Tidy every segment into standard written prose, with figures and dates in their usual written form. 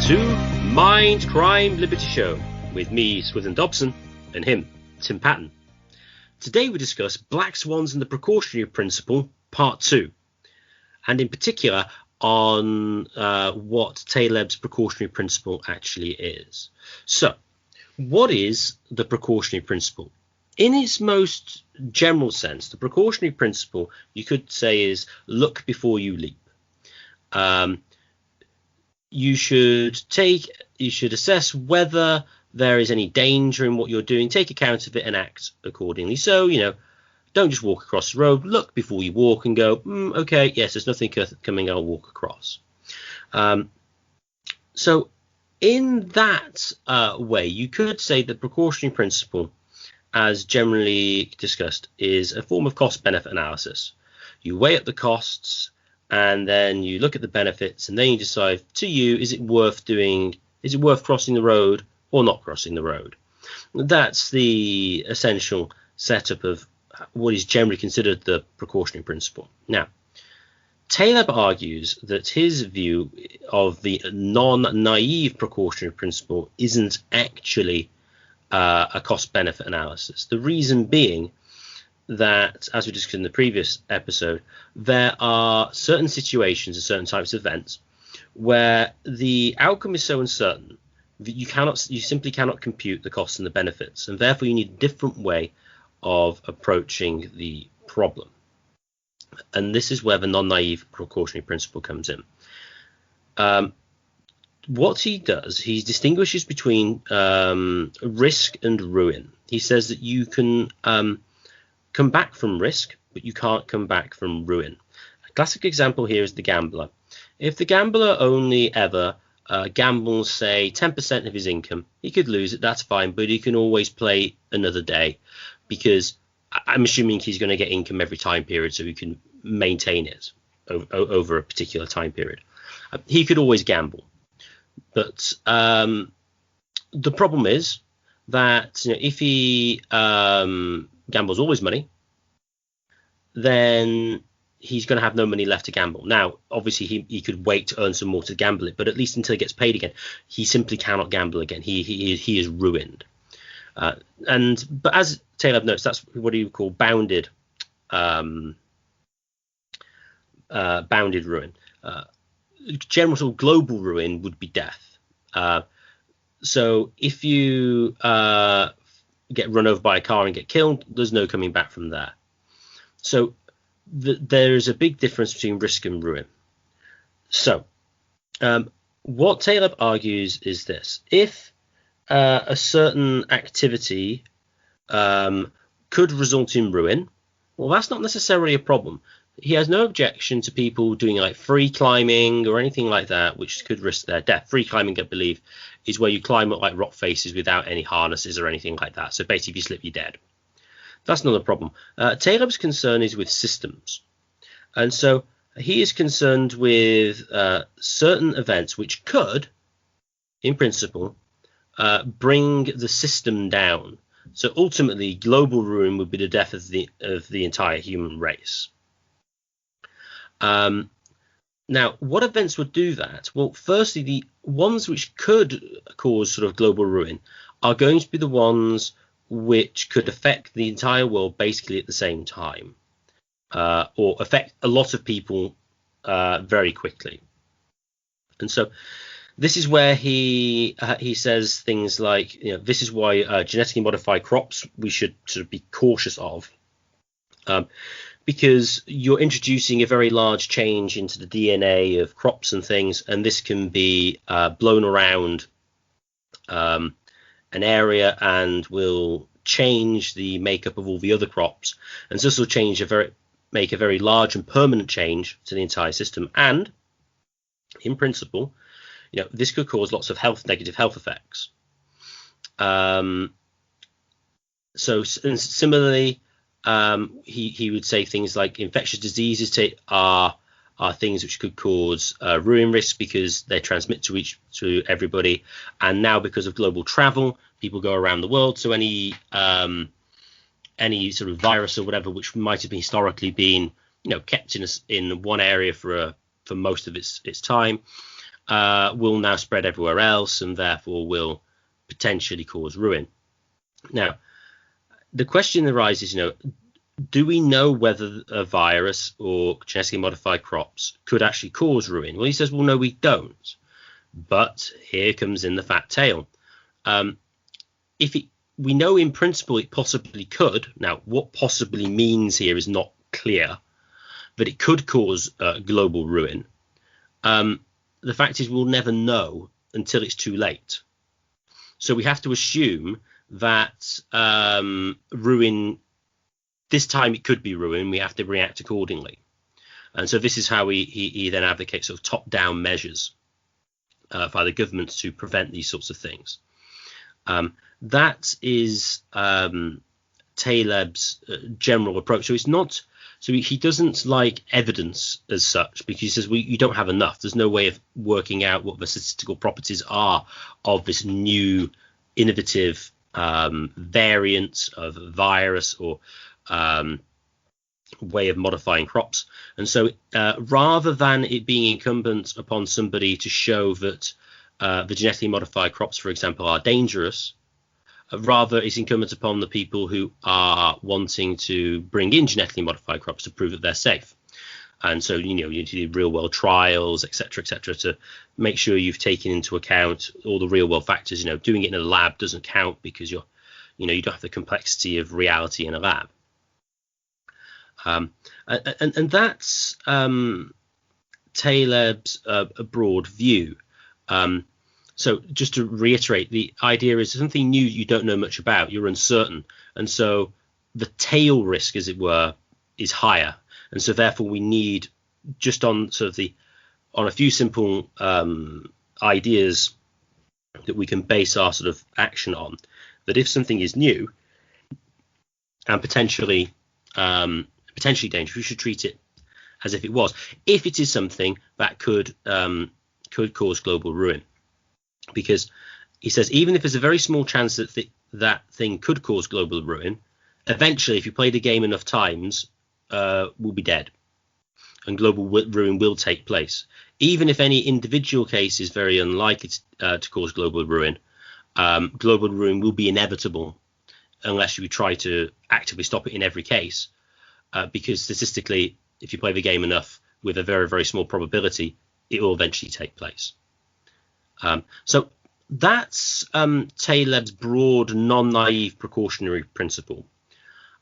to Mindcrime Liberty Show with me, Swithun Dobson, and him, Tim Patton. Today we discuss Black Swans and the Precautionary Principle, Part 2, and in particular on what Taleb's precautionary principle actually is. So, what is the precautionary principle? In its most general sense, the precautionary principle, you could say, is look before you leap. You should assess whether there is any danger in what you're doing, take account of it and act accordingly. So, don't just walk across the road, look before you walk and go, okay, yes, there's nothing coming, I'll walk across. So in that way, you could say the precautionary principle, as generally discussed, is a form of cost-benefit analysis. You weigh up the costs and then you look at the benefits and then you decide, to you, is it worth crossing the road or not crossing the road? That's the essential setup of what is generally considered the precautionary principle. Now, Taleb argues that his view of the non-naive precautionary principle isn't actually a cost-benefit analysis. The reason being that, as we discussed in the previous episode, there are certain situations and certain types of events where the outcome is so uncertain that you simply cannot compute the costs and the benefits, and therefore you need a different way of approaching the problem. And this is where the non-naive precautionary principle comes in. What he does, he distinguishes between risk and ruin. He says that you can come back from risk, but you can't come back from ruin. A classic example here is the gambler. If the gambler only ever gambles, say, 10% of his income, he could lose it, that's fine, but he can always play another day, because I'm assuming he's going to get income every time period, so he can maintain it over a particular time period. He could always gamble. But the problem is that if he gambles all his money, then he's going to have no money left to gamble. Now, obviously, he could wait to earn some more to gamble it, but at least until he gets paid again, he simply cannot gamble again. He is ruined. But as Taleb notes, that's what he would call bounded ruin. General sort of global ruin would be death. So if you get run over by a car and get killed, there's no coming back from there. So there's a big difference between risk and ruin. So what Taleb argues is this: if a certain activity could result in ruin, well, that's not necessarily a problem. He has no objection to people doing like free climbing or anything like that, which could risk their death. Free climbing, I believe, is where you climb up like rock faces without any harnesses or anything like that. So basically, if you slip, you're dead. That's not a problem. Taleb's concern is with systems. And so he is concerned with certain events which could, in principle, bring the system down. So ultimately, global ruin would be the death of the entire human race. Now, what events would do that? Well, firstly, the ones which could cause sort of global ruin are going to be the ones which could affect the entire world basically at the same time, or affect a lot of people very quickly. And so this is where he says things like, this is why genetically modified crops we should sort of be cautious of. Because you're introducing a very large change into the DNA of crops and things, and this can be blown around an area and will change the makeup of all the other crops. And so this will make a very large and permanent change to the entire system. And in principle, this could cause lots of negative health effects. So and similarly, he would say things like infectious diseases are things which could cause ruin risk because they transmit to everybody. And now, because of global travel, people go around the world. So any sort of virus or whatever, which might have historically been kept in one area for most of its time, will now spread everywhere else and therefore will potentially cause ruin. Now, the question arises, do we know whether a virus or genetically modified crops could actually cause ruin? Well, he says, well, no, we don't. But here comes in the fat tail. We know in principle it possibly could. Now, what possibly means here is not clear, but it could cause global ruin. The fact is we'll never know until it's too late. So we have to assume that ruin, this time it could be ruin, we have to react accordingly. And so this is how he then advocates sort of top-down measures by the government to prevent these sorts of things. That is Taleb's general approach. So it's not, so he doesn't like evidence as such, because he says you don't have enough. There's no way of working out what the statistical properties are of this new innovative variant of virus or way of modifying crops. And so rather than it being incumbent upon somebody to show that the genetically modified crops, for example, are dangerous, rather it's incumbent upon the people who are wanting to bring in genetically modified crops to prove that they're safe. And so, you need to do real world trials, et cetera, to make sure you've taken into account all the real world factors. Doing it in a lab doesn't count because you don't have the complexity of reality in a lab. And that's Taleb's a broad view. So just to reiterate, the idea is something new you don't know much about, you're uncertain. And so the tail risk, as it were, is higher. And so therefore we need, just on sort of on a few simple ideas that we can base our sort of action on, that if something is new and potentially dangerous, we should treat it as if it was, if it is something that could cause global ruin. Because he says, even if there's a very small chance that that thing could cause global ruin, eventually, if you play the game enough times, we'll be dead, and global ruin will take place. Even if any individual case is very unlikely to cause global ruin will be inevitable unless you try to actively stop it in every case, because statistically, if you play the game enough with a very, very small probability, it will eventually take place. So that's Taleb's broad, non-naive precautionary principle,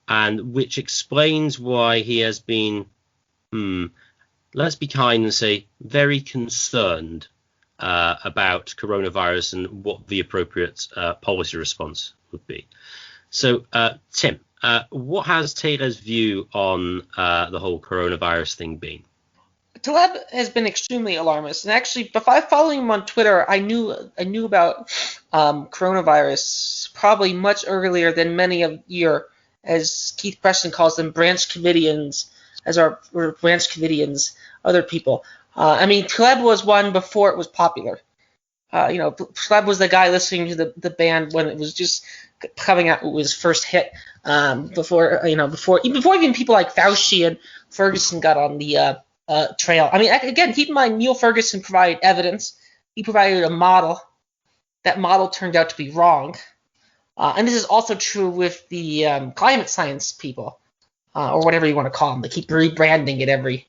and which explains why he has been, let's be kind and say, very concerned about coronavirus and what the appropriate policy response would be. So, Tim, what has Taleb's view on the whole coronavirus thing been? Taleb has been extremely alarmist, and actually, before following him on Twitter, I knew about coronavirus probably much earlier than many of your, as Keith Preston calls them, branch Covidians, other people. Taleb was one before it was popular. Taleb was the guy listening to the band when it was just coming out. It was first hit. Before even people like Fauci and Ferguson got on the trail. Again, keep in mind, Neil Ferguson provided evidence. He provided a model. That model turned out to be wrong. And this is also true with the climate science people, or whatever you want to call them. They keep rebranding it every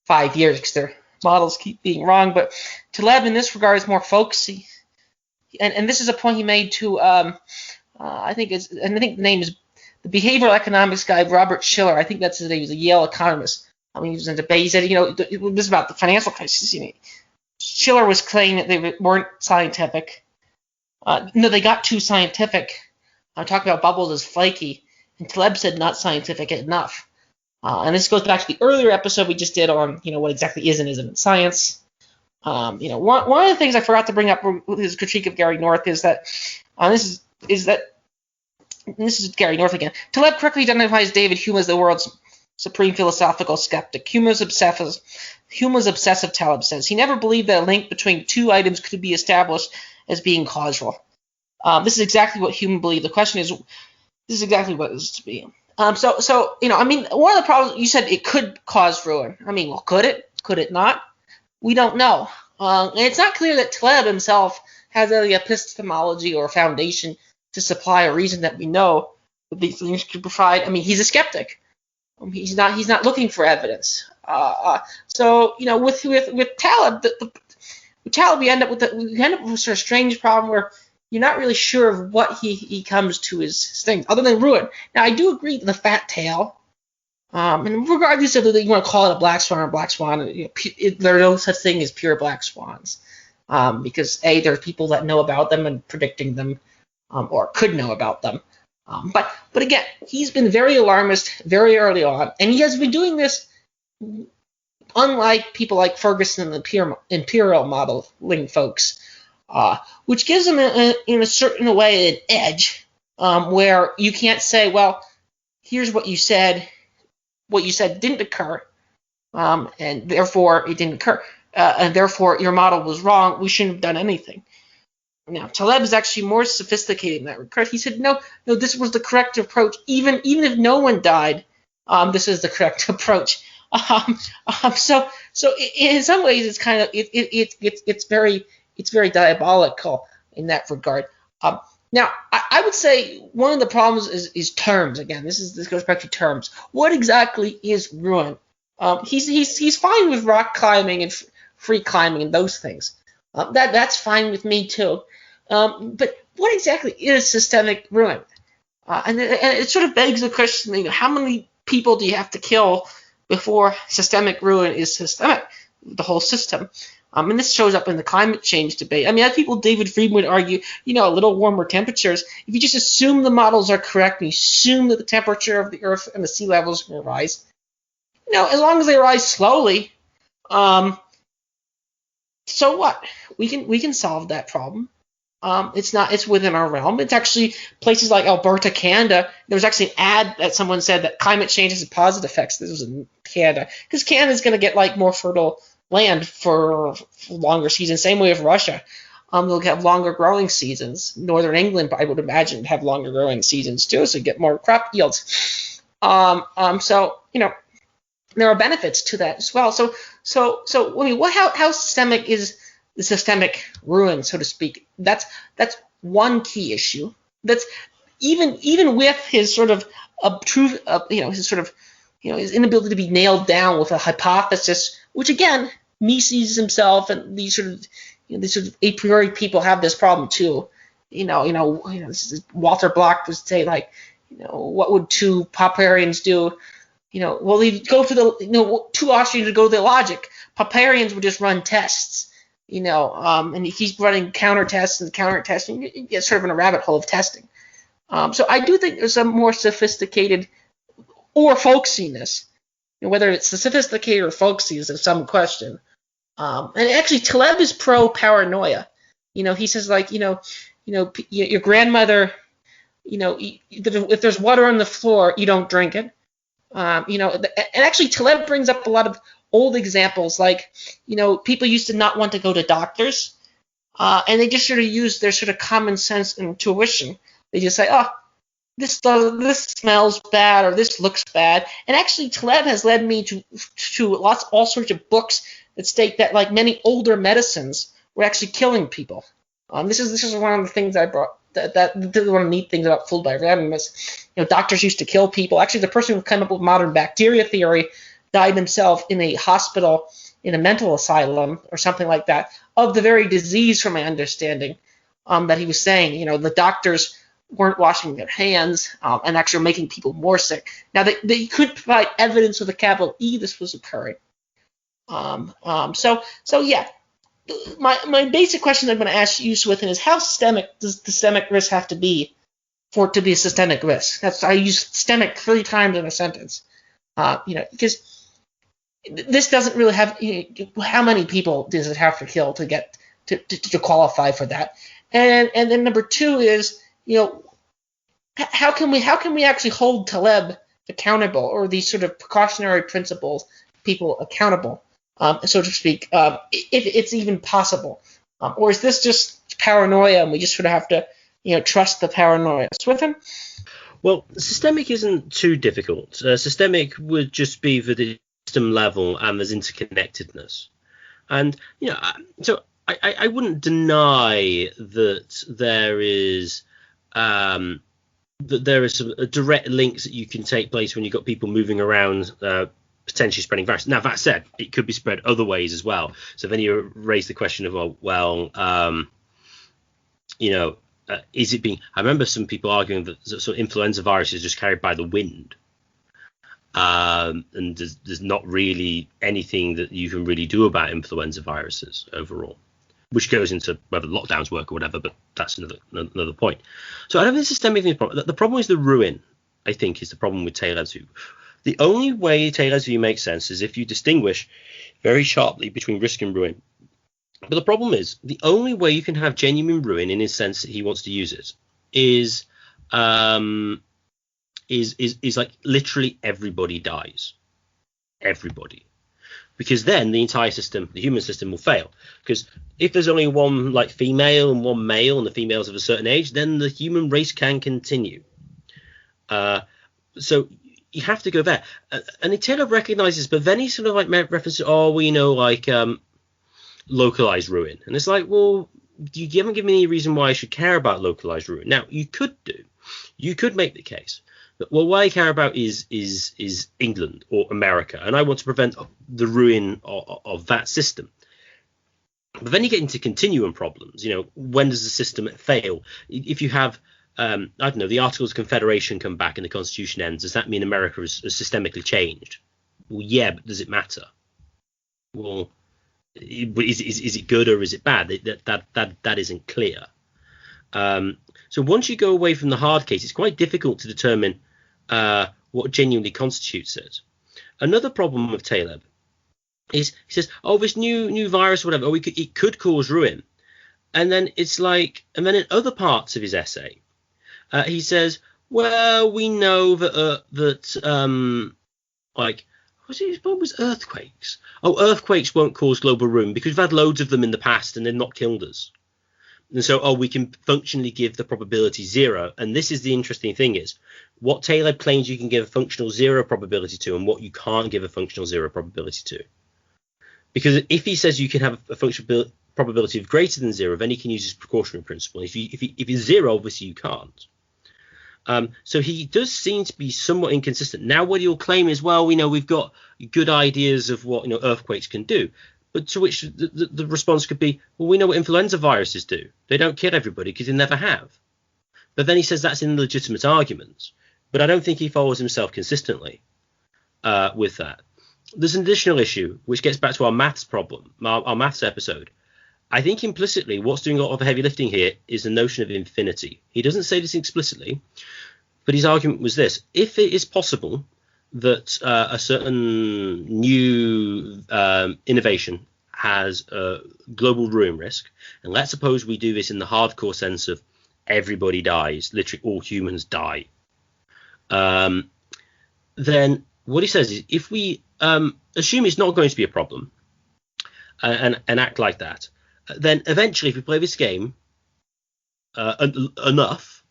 5 years because their models keep being wrong. But Taleb, in this regard, is more folksy. And this is a point he made to, I think the name is the behavioral economics guy, Robert Shiller. I think that's his name. He's a Yale economist. He was in debate. He said, it was about the financial crisis. Shiller was claiming that they weren't scientific. No, they got too scientific. Talking about bubbles as flaky. And Taleb said not scientific enough. And this goes back to the earlier episode we just did on, what exactly is and isn't science. One of the things I forgot to bring up with his critique of Gary North is that, this is Gary North again. Taleb correctly identifies David Hume as the world's supreme philosophical skeptic. Hume was obsessive, Taleb says. He never believed that a link between two items could be established as being causal. This is exactly what Hume believed. The question is, this is exactly what it is to be. One of the problems, you said it could cause ruin. Could it? Could it not? We don't know. And it's not clear that Taleb himself has any epistemology or foundation to supply a reason that we know that these things could provide. I mean, he's a skeptic. He's not looking for evidence. So with Taleb, with Taleb, we end up with a sort of strange problem where you're not really sure of what he comes to his thing, other than ruin. Now, I do agree with the fat tail. And regardless of whether you want to call it a black swan or black swan, there are no such thing as pure black swans, because there are people that know about them and predicting them, or could know about them. But again, he's been very alarmist very early on, and he has been doing this unlike people like Ferguson and the imperial modeling folks, which gives him in a certain way an edge, where you can't say, well, here's what you said. What you said didn't occur, and therefore it didn't occur, and therefore your model was wrong. We shouldn't have done anything. Now, Taleb is actually more sophisticated in that regard. He said, no, this was the correct approach. Even if no one died, this is the correct approach. So in some ways, it's kind of it's very diabolical in that regard. Now, I would say one of the problems is terms. Again, this goes back to terms. What exactly is ruin? He's fine with rock climbing and free climbing and those things. That's fine with me too. But what exactly is systemic ruin? And it sort of begs the question: how many people do you have to kill before systemic ruin is systemic? The whole system. And this shows up in the climate change debate. I mean, as people, David Friedman would argue, a little warmer temperatures. If you just assume the models are correct and you assume that the temperature of the Earth and the sea levels will rise, as long as they rise slowly, so what? We can solve that problem. It's within our realm. It's actually places like Alberta, Canada. There was actually an ad that someone said that climate change has positive effects. This was in Canada, because Canada is going to get more fertile land for longer seasons. Same way with Russia. They'll have longer growing seasons. Northern England, I would imagine, would have longer growing seasons too, so you get more crop yields. So there are benefits to that as well. So I mean, how systemic is the systemic ruin, so to speak? That's one key issue. That's even with his sort of his inability to be nailed down with a hypothesis, which again, Mises himself and these sort of a priori people have this problem too. Walter Block would say, what would two Popperians do? Well, they go for the two Austrians would go to the logic. Popperians would just run tests. And if he's running counter tests and counter testing, you get sort of in a rabbit hole of testing. So I do think there's a more sophisticated or folksiness. Whether it's the sophisticated or folksy is of some question. And actually, Taleb is pro-paranoia. He says, your grandmother, if there's water on the floor, you don't drink it. And actually, Taleb brings up a lot of old examples, people used to not want to go to doctors, and they just sort of use their sort of common sense and intuition. They just say, this smells bad, or this looks bad. And actually, Taleb has led me to all sorts of books that state that many older medicines were actually killing people. This is one of the things I brought. That one of the neat things about Fooled by Randomness. Doctors used to kill people. Actually, the person who came up with modern bacteria theory died himself in a hospital, in a mental asylum or something like that, of the very disease, from my understanding, that he was saying. The doctors weren't washing their hands and actually making people more sick. Now, they could provide evidence with a capital E this was occurring. So yeah, my basic question I'm going to ask you, Swithun, is how systemic does systemic risk have to be for it to be a systemic risk? I use systemic 3 times in a sentence, because this doesn't really have how many people does it have to kill to get to qualify for that, and then number 2 is how can we actually hold Taleb accountable, or these sort of precautionary principles people accountable, so to speak, if it's even possible, or is this just paranoia and we just sort of have to trust the paranoia? Swithun? Well, systemic isn't too difficult. Systemic would just be for the system level, and there's interconnectedness. And so I wouldn't deny that there is some direct links that you can take place when you've got people moving around, potentially spreading virus. Now, that said, it could be spread other ways as well. So then you raise the question of, is it being? I remember some people arguing that sort of influenza virus is just carried by the wind, and there's not really anything that you can really do about influenza viruses overall, which goes into whether lockdowns work or whatever. But that's another point. So I don't think systemic problem. The problem is the ruin. I think is the problem with Taleb's view. The only way Taleb's view makes sense is if you distinguish very sharply between risk and ruin. But the problem is the only way you can have genuine ruin in his sense that he wants to use it is like literally everybody dies. Everybody. Because then the entire system, the human system, will fail. Because if there's only one like female and one male, and the female's of a certain age, then the human race can continue. So you have to go there. And Taleb recognizes, but then he sort of like references, localized ruin. And it's like, well, you haven't given me any reason why I should care about localized ruin. Now, you could make the case that, well, what I care about is England or America, and I want to prevent the ruin of that system. But then you get into continuum problems. When does the system fail? If you have, the Articles of Confederation come back and the Constitution ends, does that mean America is systemically changed? Well, yeah, but does it matter? Well, is it good or is it bad? That isn't clear. So once you go away from the hard case, it's quite difficult to determine what genuinely constitutes it. Another problem with Taleb is he says, this new virus or whatever, it could cause ruin. And then it's like, and then in other parts of his essay, he says, well, we know that what was earthquakes? Earthquakes won't cause global ruin because we've had loads of them in the past and they've not killed us. And so, we can functionally give the probability 0. And this is the interesting thing is what Taleb claims you can give a functional 0 probability to and what you can't give a functional 0 probability to. Because if he says you can have a functional probability of greater than 0, then he can use his precautionary principle. If it's 0, obviously you can't. So he does seem to be somewhat inconsistent. Now, what he'll claim is, well, we know we've got good ideas of what earthquakes can do, but to which the response could be, well, we know what influenza viruses do. They don't kill everybody because they never have. But then he says that's an illegitimate argument. But I don't think he follows himself consistently with that. There's an additional issue which gets back to our maths problem, our maths episode. I think implicitly what's doing a lot of heavy lifting here is the notion of infinity. He doesn't say this explicitly, but his argument was this. If it is possible that a certain new innovation has a global ruin risk, and let's suppose we do this in the hardcore sense of everybody dies, literally all humans die, then what he says is if we assume it's not going to be a problem and act like that, then eventually, if we play this game enough,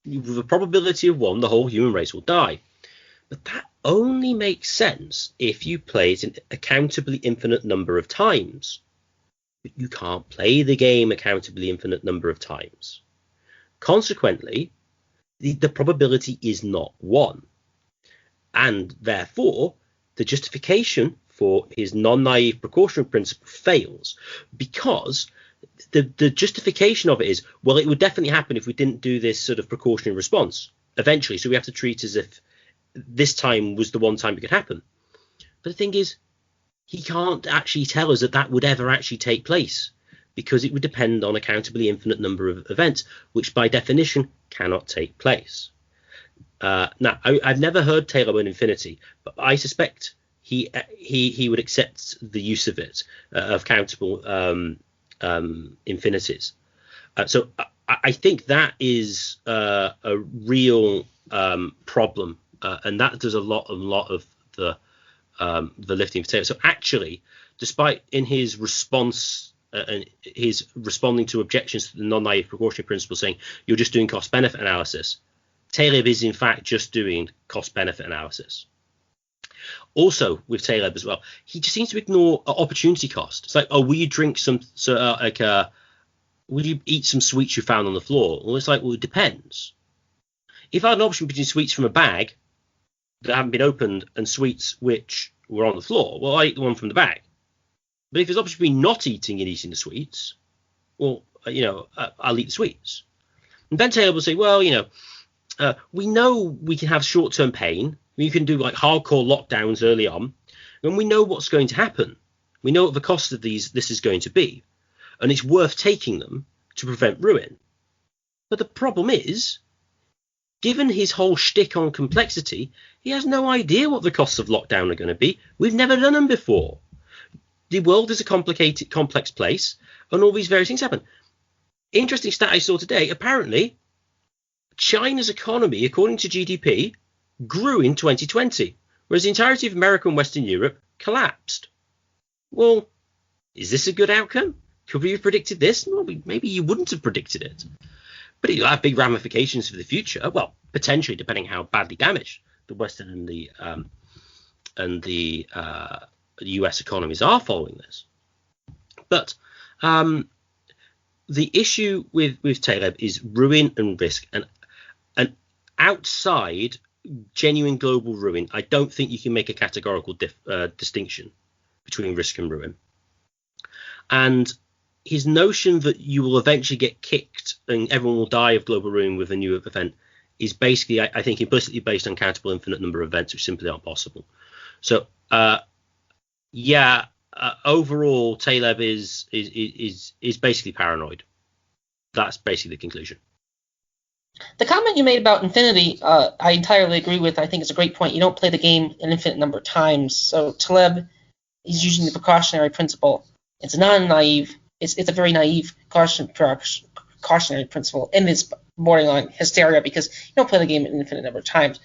with a probability of 1, the whole human race will die. But that only makes sense if you play it an accountably infinite number of times. But you can't play the game accountably infinite number of times. Consequently, the probability is not 1. And therefore, the justification for his non-naive precautionary principle fails, because the justification of it is, well, it would definitely happen if we didn't do this sort of precautionary response eventually, so we have to treat as if this time was the one time it could happen. But the thing is, he can't actually tell us that would ever actually take place, because it would depend on a countably infinite number of events, which by definition cannot take place. Now, I've never heard Taleb on infinity, but I suspect he would accept the use of it, of countable infinities. So I think that is a real problem, and that does a lot of the lifting for Taleb. So actually, despite in his response and his responding to objections to the non-naive precautionary principle, saying you're just doing cost-benefit analysis, Taleb is in fact just doing cost-benefit analysis. Also, with Taleb as well, he just seems to ignore opportunity cost. It's like, oh, will you drink some, will you eat some sweets you found on the floor? Well, it's like, well, it depends. If I had an option between sweets from a bag that haven't been opened and sweets which were on the floor, well, I eat the one from the bag. But if there's an option between not eating and eating the sweets, well, I'll eat the sweets. And then Taylor will say, well, we know we can have short-term pain. We can do like hardcore lockdowns early on, and we know what's going to happen. We know what the cost of this is going to be, and it's worth taking them to prevent ruin. But the problem is, given his whole shtick on complexity, he has no idea what the costs of lockdown are going to be. We've never done them before. The world is a complex place, and all these various things happen. Interesting stat I saw today, apparently, China's economy, according to GDP, grew in 2020, whereas the entirety of America and Western Europe collapsed. Well, is this a good outcome? Could we have predicted this? Well, maybe you wouldn't have predicted it. But it'll have big ramifications for the future. Well, potentially, depending how badly damaged the Western and the US economies are following this. But the issue with Taleb is ruin and risk. And outside genuine global ruin, I don't think you can make a categorical distinction between risk and ruin. And his notion that you will eventually get kicked and everyone will die of global ruin with a new event is basically, I think, implicitly based on countable infinite number of events, which simply aren't possible. So, overall, Taleb is basically paranoid. That's basically the conclusion. The comment you made about infinity, I entirely agree with. I think it's a great point. You don't play the game an infinite number of times. So Taleb is using the precautionary principle. It's non-naive. It's a very naive cautionary principle, and it's bordering on hysteria because you don't play the game an infinite number of times.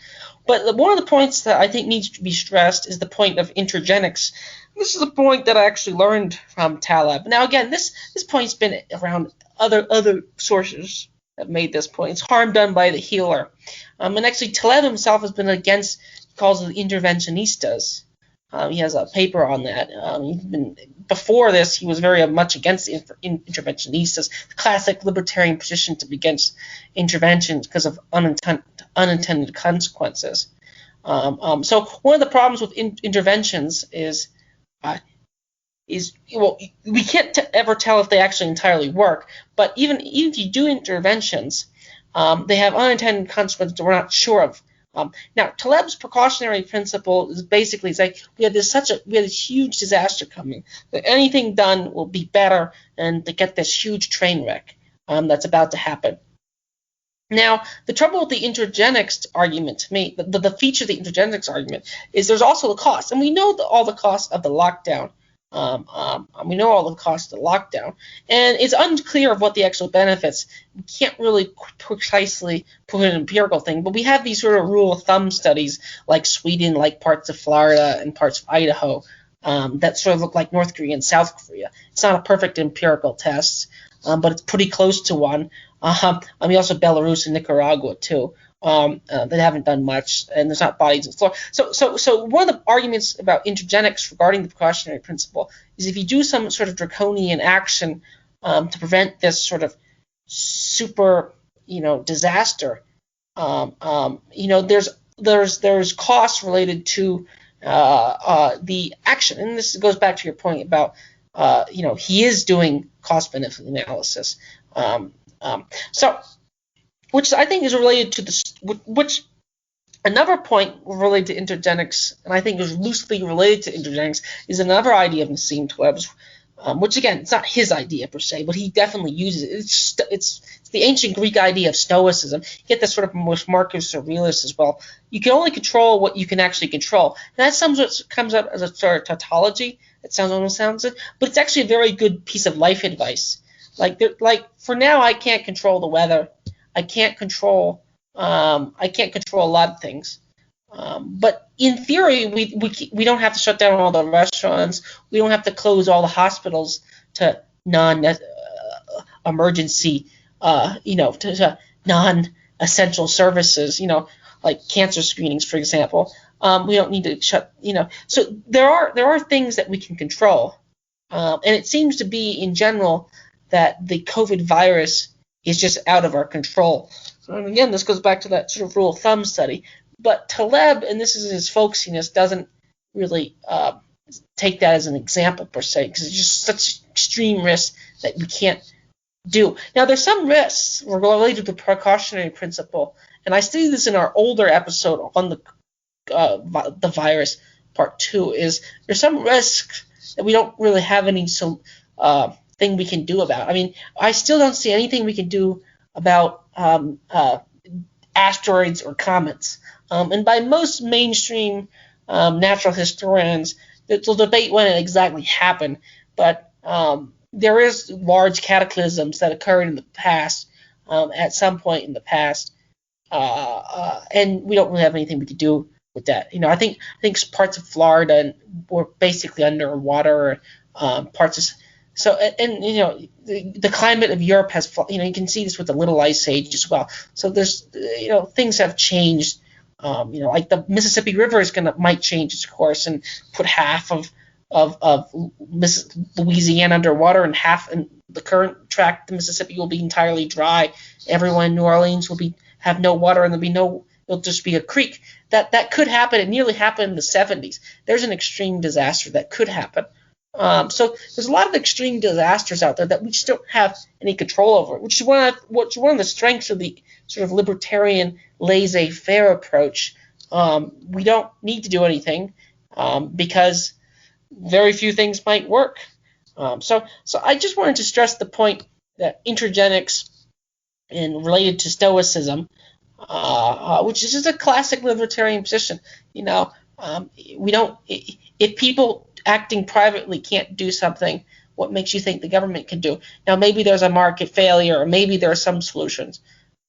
But one of the points that I think needs to be stressed is the point of intergenics. This is a point that I actually learned from Taleb. Now, again, this point's been around. Other sources have made this point. It's harm done by the healer. And actually, Taleb himself has been against, he calls it the interventionistas. He has a paper on that. Before this, he was very much against the interventionistas, the classic libertarian position to be against interventions because of unintended consequences. So one of the problems with interventions is we can't ever tell if they actually entirely work. But even if you do interventions, they have unintended consequences that we're not sure of. Now, Taleb's precautionary principle is basically like we had this huge disaster coming. That anything done will be better than to get this huge train wreck that's about to happen. Now, the trouble with the intergenics argument, to me, the feature of the intergenics argument is there's also the cost, and we know all the costs of the lockdown. We know all the costs of the lockdown, and it's unclear of what the actual benefits. We can't really precisely put an empirical thing, but we have these sort of rule of thumb studies like Sweden, like parts of Florida and parts of Idaho that sort of look like North Korea and South Korea. It's not a perfect empirical test, but it's pretty close to one. Also Belarus and Nicaragua too. That haven't done much, and there's not bodies in the floor. So one of the arguments about intergenics regarding the precautionary principle is if you do some sort of draconian action to prevent this sort of super, disaster, there's costs related to the action, and this goes back to your point about he is doing cost-benefit analysis. Which I think is related to which another point related to intergenics, and I think is loosely related to intergenics, is another idea of Nassim Taleb's, which again, it's not his idea per se, but he definitely uses it. It's the ancient Greek idea of Stoicism. You get this sort of Marcus Aurelius as well. You can only control what you can actually control. And that sometimes comes up as a sort of tautology. It almost sounds it, but it's actually a very good piece of life advice. Like for now, I can't control the weather. I can't control a lot of things, but in theory, we don't have to shut down all the restaurants. We don't have to close all the hospitals to non-emergency, to non-essential services. Like cancer screenings, for example. We don't need to shut, So there are things that we can control, and it seems to be in general that the COVID virus is just out of our control. So and again, this goes back to that sort of rule of thumb study. But Taleb, and this is his folksiness, doesn't really take that as an example per se, because it's just such extreme risks that you can't do. Now, there's some risks related to the precautionary principle, and I studied this in our older episode on the virus, part 2, is there's some risks that we don't really have any thing we can do about. I mean, I still don't see anything we can do about asteroids or comets. And by most mainstream natural historians, they'll debate when it exactly happened, but there is large cataclysms that occurred in the past, at some point in the past, and we don't really have anything we could do with that. I think parts of Florida were basically underwater. Parts of the climate of Europe has, you can see this with the Little Ice Age as well. So there's, things have changed. Like the Mississippi River might change its course and put half of Louisiana underwater, and half in the current track, the Mississippi will be entirely dry. Everyone in New Orleans will have no water, and it'll just be a creek. That could happen. It nearly happened in the 70s. There's an extreme disaster that could happen. So there's a lot of extreme disasters out there that we just don't have any control over, which is one of the strengths of the sort of libertarian laissez-faire approach. We don't need to do anything because very few things might work. So I just wanted to stress the point that intergenics and related to Stoicism, which is just a classic libertarian position. We don't. If people acting privately can't do something, what makes you think the government can do? Now, maybe there's a market failure, or maybe there are some solutions.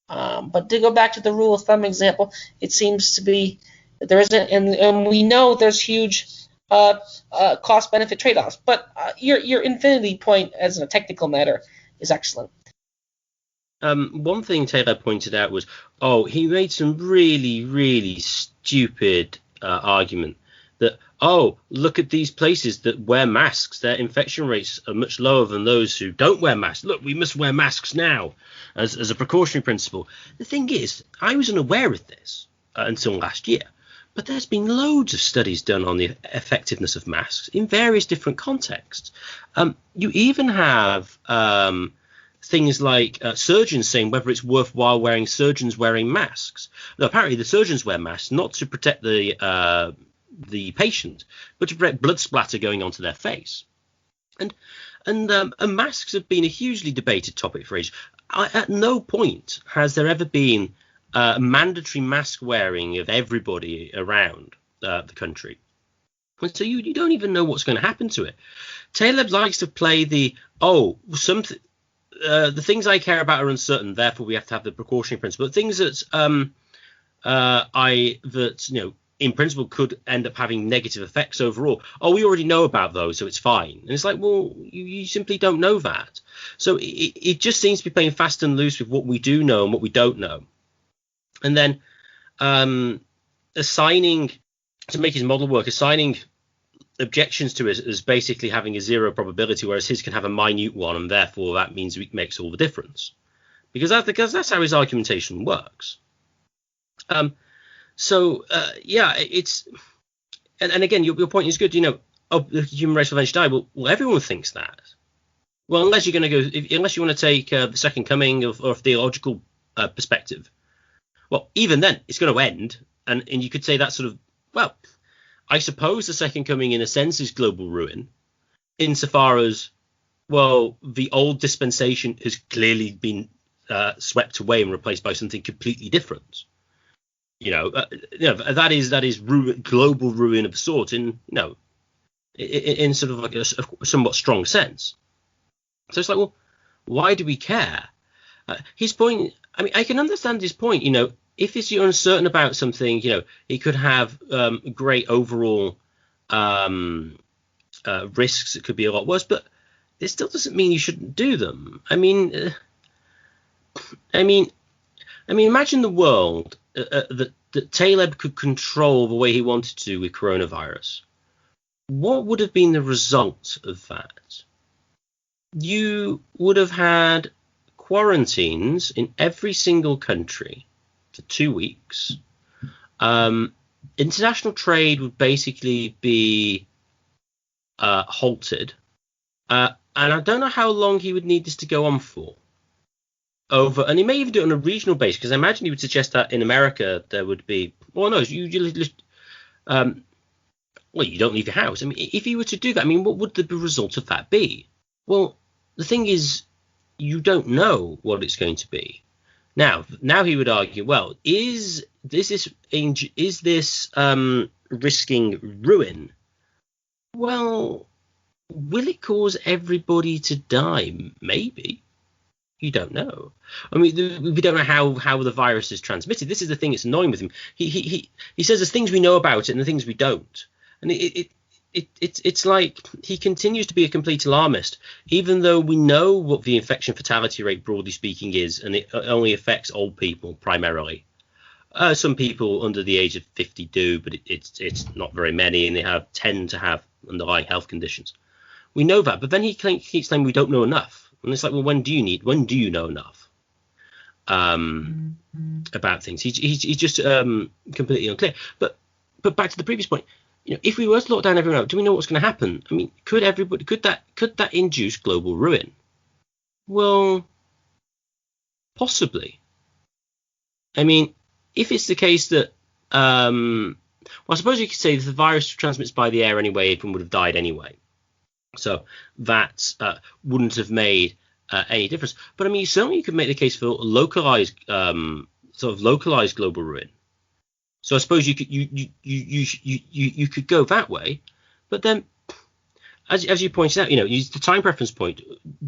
But to go back to the rule of thumb example, it seems to be that there isn't, and we know there's huge cost-benefit trade-offs. But your infinity point, as a technical matter, is excellent. One thing Taylor pointed out was, he made some really, really stupid argument that, look at these places that wear masks. Their infection rates are much lower than those who don't wear masks. Look, we must wear masks now as a precautionary principle. The thing is, I was unaware of this until last year. But there's been loads of studies done on the effectiveness of masks in various different contexts. You even have things like surgeons saying whether it's worthwhile surgeons wearing masks. Now, apparently the surgeons wear masks not to protect the patient, but to prevent blood splatter going onto their face. And masks have been a hugely debated topic for ages. At no point has there ever been mandatory mask wearing of everybody around the country. And so you don't even know what's going to happen to it. Taleb likes to play the things I care about are uncertain, therefore we have to have the precautionary principle. Things that in principle could end up having negative effects overall. We already know about those, so it's fine. And it's like, well, you simply don't know that. So it just seems to be playing fast and loose with what we do know and what we don't know. And then assigning, to make his model work, assigning objections to it as basically having a zero probability, whereas his can have a minute one, and therefore that means it makes all the difference. Because that's how his argumentation works. It's and again, your point is good. The human race will eventually die. Well, everyone thinks that. Well, unless you're going to go, unless you want to take the second coming of a theological perspective. Well, even then, it's going to end, and you could say that sort of, well, I suppose the second coming, in a sense, is global ruin, insofar as, well, the old dispensation has clearly been swept away and replaced by something completely different. That is global ruin of sort in sort of like a somewhat strong sense. So it's like, well, why do we care? His point, I mean, I can understand his point. If you're uncertain about something, it could have great overall risks. It could be a lot worse, but it still doesn't mean you shouldn't do them. I mean, imagine the world that that Taleb could control the way he wanted to with coronavirus, what would have been the result of that? You would have had quarantines in every single country for 2 weeks. International trade would basically be halted. And I don't know how long he would need this to go on for. And he may even do it on a regional basis, because I imagine he would suggest that in America there would be, well, no, you don't leave your house. I mean, if he were to do that, I mean, what would the result of that be? Well, the thing is, you don't know what it's going to be. Now he would argue, well, is this risking ruin? Well, will it cause everybody to die? Maybe. You don't know. I mean, we don't know how the virus is transmitted. This is the thing that's annoying with him. He says there's things we know about it and the things we don't. And it's like he continues to be a complete alarmist, even though we know what the infection fatality rate, broadly speaking, is, and it only affects old people primarily. Some people under the age of 50 do, but it's not very many, and they tend to have underlying health conditions. We know that, but then he keeps saying we don't know enough. And it's like, well, when do you know enough about things? He's just completely unclear. But back to the previous point, if we were to lock down everyone out, do we know what's going to happen? I mean, could that induce global ruin? Well, possibly. I mean, if it's the case that, well, I suppose you could say that the virus transmits by the air anyway, everyone would have died anyway. So that wouldn't have made any difference. But I mean, certainly you could make the case for localized global ruin. So I suppose you could go that way. But then, as you pointed out, use the time preference point.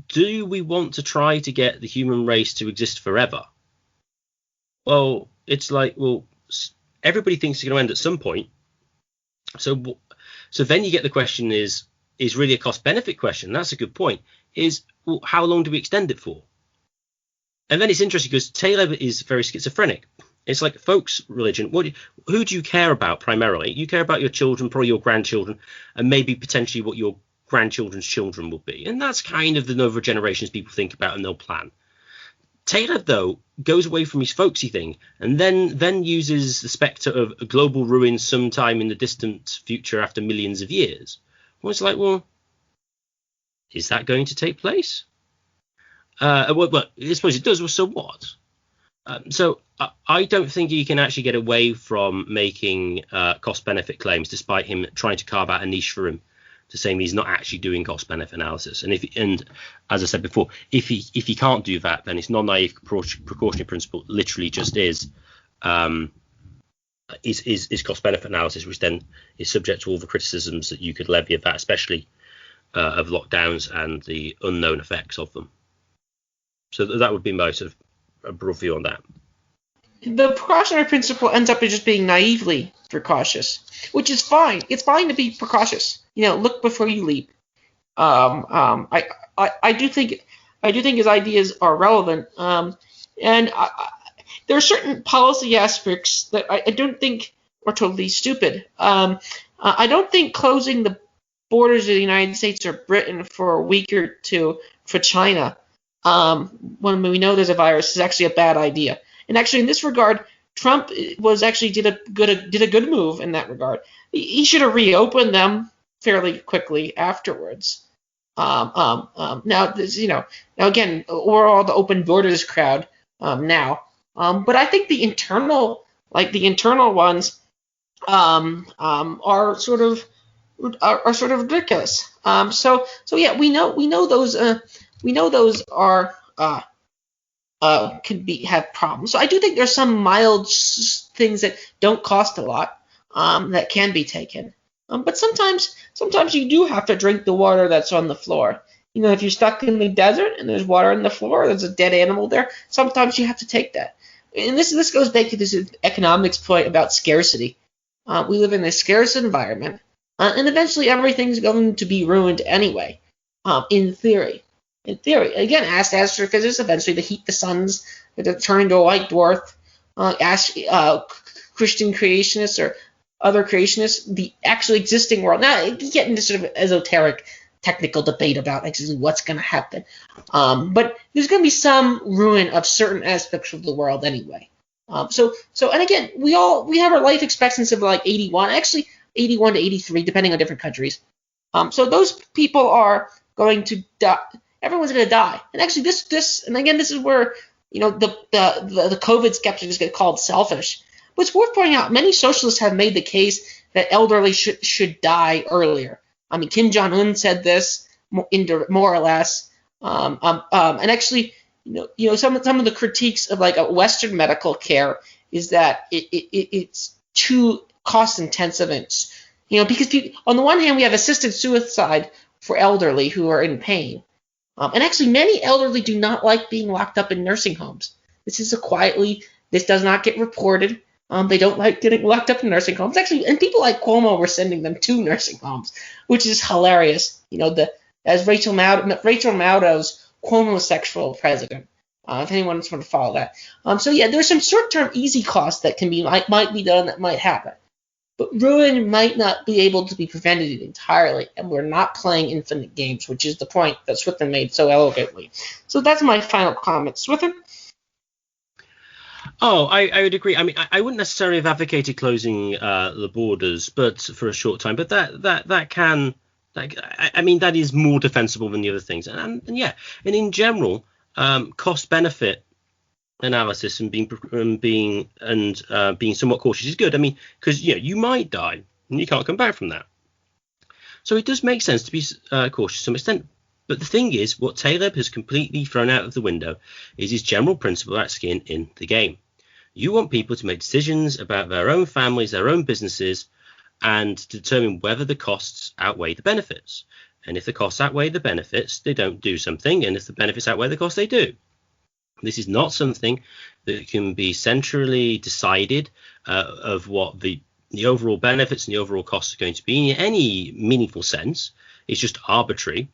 Do we want to try to get the human race to exist forever? Well, it's like, well, everybody thinks it's going to end at some point. So then you get the question is really a cost-benefit question. That's a good point. Well, how long do we extend it for? And then it's interesting because Taleb is very schizophrenic. It's like, folks, religion, who do you care about primarily? You care about your children, probably your grandchildren, and maybe potentially what your grandchildren's children will be. And that's kind of the number of generations people think about and they'll plan. Taleb, though, goes away from his folksy thing and then uses the spectre of a global ruin sometime in the distant future after millions of years. Well, it's like, well, is that going to take place? Well, I suppose it does. Well, so what? So I don't think he can actually get away from making cost-benefit claims, despite him trying to carve out a niche for him to saying he's not actually doing cost-benefit analysis. And as I said before, if he can't do that, then his non-naive precautionary principle literally just is cost-benefit analysis, which then is subject to all the criticisms that you could levy of that, especially of lockdowns and the unknown effects of them. So that would be my sort of a broad view on that. The precautionary principle ends up just being naively precautious, which is fine. It's fine to be precautious. Look before you leap. I do think his ideas are relevant, and there are certain policy aspects that I don't think are totally stupid. I don't think closing the borders of the United States or Britain for a week or two for China, when we know there's a virus, is actually a bad idea. And actually, in this regard, Trump did a good move in that regard. He should have reopened them fairly quickly afterwards. Now again, we're all the open borders crowd now. But I think the internal ones are sort of ridiculous. So yeah, we know those are could have problems. So I do think there's some mild things that don't cost a lot that can be taken. But sometimes you do have to drink the water that's on the floor. If you're stuck in the desert and there's water on the floor, there's a dead animal there, sometimes you have to take that. And this goes back to this economics point about scarcity. We live in a scarce environment, and eventually everything's going to be ruined anyway, in theory. Again, ask astrophysicists, eventually the suns turn into a white dwarf. Christian creationists or other creationists, the actually existing world. Now, you get into sort of esoteric technical debate about actually what's going to happen. But there's going to be some ruin of certain aspects of the world anyway. So and again, we have our life expectancy of like 81, actually 81 to 83, depending on different countries. So those people are going to die. Everyone's going to die. And actually, this is where the COVID skeptics get called selfish. But it's worth pointing out, many socialists have made the case that elderly should die earlier. I mean, Kim Jong-un said this more or less. And actually, some of the critiques of like a Western medical care is that it's too cost intensive, and because on the one hand we have assisted suicide for elderly who are in pain, and actually many elderly do not like being locked up in nursing homes. This does not get reported. They don't like getting locked up in nursing homes. Actually, and people like Cuomo were sending them to nursing homes, which is hilarious. As Rachel Maddow's Cuomo-sexual president. If anyone wants to follow that. There's some short-term easy costs that might be done that might happen. But ruin might not be able to be prevented entirely, and we're not playing infinite games, which is the point that Swithun made so elegantly. So that's my final comment. Swithun? Oh, I would agree. I mean, I wouldn't necessarily have advocated closing the borders, but for a short time. But that is more defensible than the other things. And in general, cost benefit analysis and being somewhat cautious is good. I mean, because you might die and you can't come back from that. So it does make sense to be cautious to some extent. But the thing is, what Taleb has completely thrown out of the window is his general principle about skin in the game. You want people to make decisions about their own families, their own businesses, and to determine whether the costs outweigh the benefits. And if the costs outweigh the benefits, they don't do something. And if the benefits outweigh the costs, they do. This is not something that can be centrally decided of what the overall benefits and the overall costs are going to be in any meaningful sense. It's just arbitrary.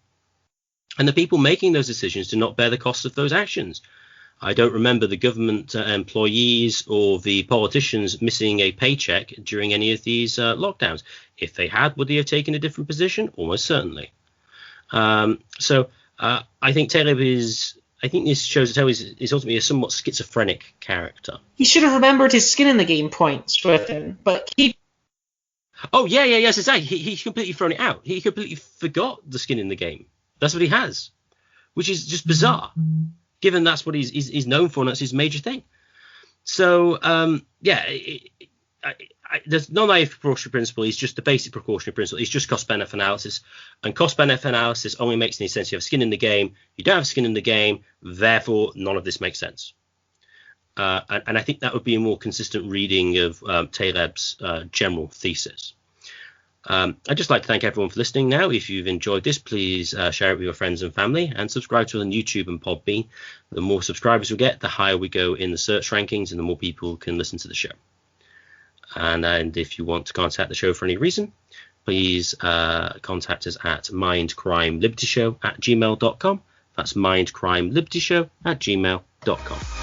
And the people making those decisions do not bear the costs of those actions. I don't remember the government employees or the politicians missing a paycheck during any of these lockdowns. If they had, would they have taken a different position? Almost certainly. I think this shows that Taleb is ultimately a somewhat schizophrenic character. He should have remembered his skin in the game points with him, but he... Oh, yes, exactly. He completely thrown it out. He completely forgot the skin in the game. That's what he has, which is just bizarre, given that's what he's known for and that's his major thing. So, there's non-naive precautionary principle. It's just the basic precautionary principle. It's just cost-benefit analysis. And cost-benefit analysis only makes any sense. You have skin in the game. You don't have skin in the game. Therefore, none of this makes sense. And I think that would be a more consistent reading of Taleb's general thesis. I'd just like to thank everyone for listening now. If you've enjoyed this, please share it with your friends and family and subscribe to us on YouTube and Podbean. The more subscribers we get, the higher we go in the search rankings and the more people can listen to the show. And if you want to contact the show for any reason, please contact us at mindcrimelibертyshow@gmail.com. That's mindcrimelibертyshow@gmail.com.